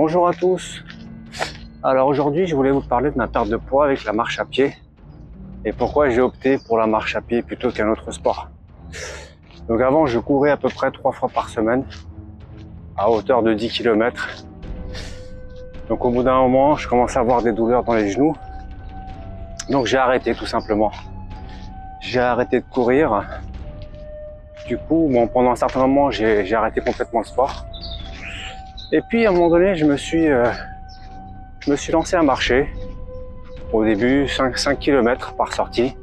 Bonjour à tous. Alors aujourd'hui, je voulais vous parler de ma perte de poids avec la marche à pied et pourquoi j'ai opté pour la marche à pied plutôt qu'un autre sport. Donc avant, je courais à peu près 3 fois par semaine à hauteur de 10 km. Donc au bout d'un moment, je commençais à avoir des douleurs dans les genoux. Donc j'ai arrêté tout simplement. J'ai arrêté de courir. Du coup, pendant un certain moment, j'ai arrêté complètement le sport. Et puis à un moment donné, je me suis lancé à marcher. Au début, 5 km par sortie.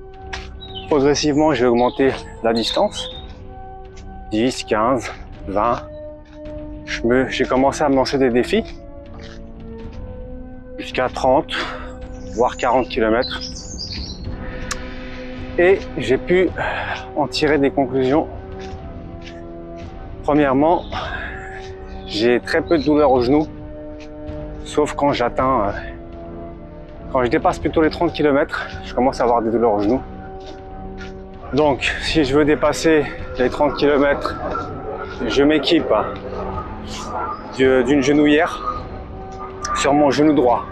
Progressivement, j'ai augmenté la distance. 10, 15, 20. J'ai commencé à me lancer des défis. Jusqu'à 30, voire 40 km. Et j'ai pu en tirer des conclusions. Premièrement, j'ai très peu de douleurs aux genoux. Sauf quand je dépasse plutôt les 30 km, je commence à avoir des douleurs aux genoux. Donc, si je veux dépasser les 30 km, je m'équipe d'une genouillère sur mon genou droit.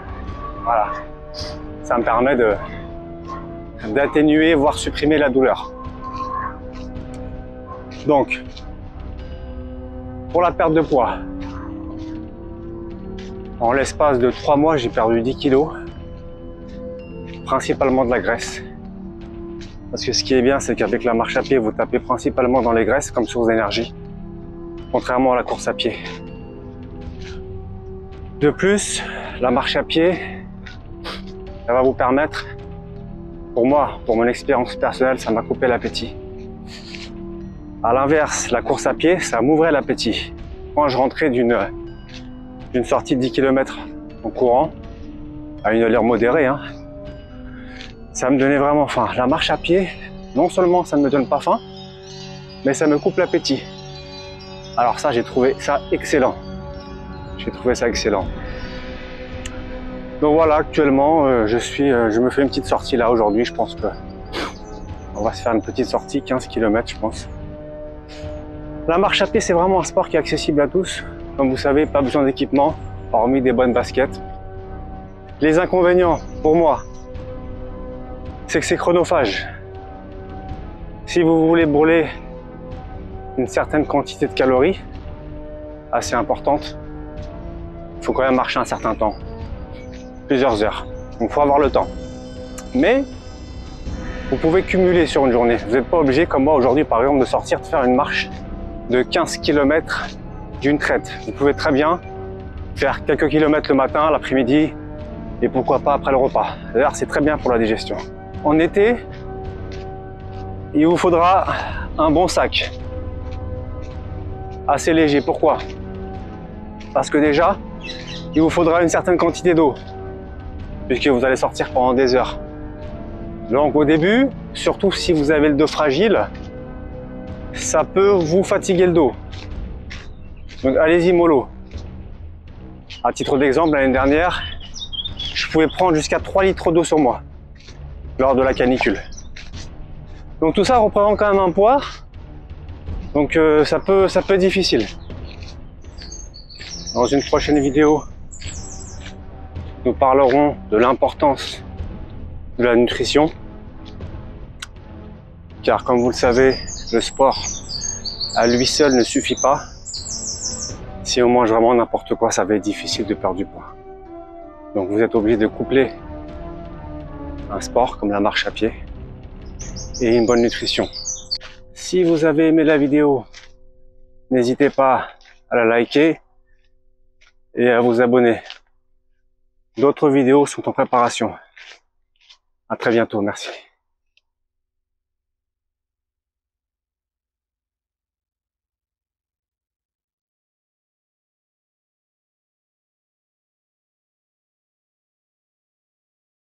Voilà. Ça me permet d'atténuer, voire supprimer la douleur. Donc, pour la perte de poids, en l'espace de 3 mois, j'ai perdu 10 kg. Principalement de la graisse. Parce que ce qui est bien, c'est qu'avec la marche à pied, vous tapez principalement dans les graisses comme source d'énergie, contrairement à la course à pied. De plus, la marche à pied, ça va vous permettre, pour moi, pour mon expérience personnelle, ça m'a coupé l'appétit. À l'inverse, la course à pied, ça m'ouvrait l'appétit. Quand je rentrais d'une sortie de 10 km en courant, à une allure modérée, ça me donnait vraiment faim. La marche à pied, non seulement ça ne me donne pas faim, mais ça me coupe l'appétit. Alors ça, j'ai trouvé ça excellent. J'ai trouvé ça excellent. Donc voilà, actuellement, je me fais une petite sortie là aujourd'hui. Je pense que on va se faire une petite sortie, 15 km je pense. La marche à pied, c'est vraiment un sport qui est accessible à tous. Comme vous savez, pas besoin d'équipement, hormis des bonnes baskets. Les inconvénients, pour moi, c'est que c'est chronophage. Si vous voulez brûler une certaine quantité de calories, assez importante, il faut quand même marcher un certain temps, plusieurs heures. Donc il faut avoir le temps. Mais vous pouvez cumuler sur une journée. Vous n'êtes pas obligé, comme moi aujourd'hui par exemple, de sortir, de faire une marche de 15 km d'une traite. Vous pouvez très bien faire quelques kilomètres le matin, l'après-midi, et pourquoi pas après le repas. D'ailleurs, c'est très bien pour la digestion. En été, il vous faudra un bon sac, assez léger. Pourquoi? Parce que déjà, il vous faudra une certaine quantité d'eau, puisque vous allez sortir pendant des heures. Donc au début, surtout si vous avez le dos fragile, ça peut vous fatiguer le dos. Donc allez-y mollo. À titre d'exemple, l'année dernière, je pouvais prendre jusqu'à 3 litres d'eau sur moi lors de la canicule. Donc tout ça représente quand même un poids. Donc ça peut être difficile. Dans une prochaine vidéo, nous parlerons de l'importance de la nutrition. Car comme vous le savez, le sport à lui seul ne suffit pas. Si on mange vraiment n'importe quoi, ça va être difficile de perdre du poids. Donc vous êtes obligé de coupler un sport comme la marche à pied et une bonne nutrition. Si vous avez aimé la vidéo, n'hésitez pas à la liker et à vous abonner. D'autres vidéos sont en préparation. À très bientôt, merci.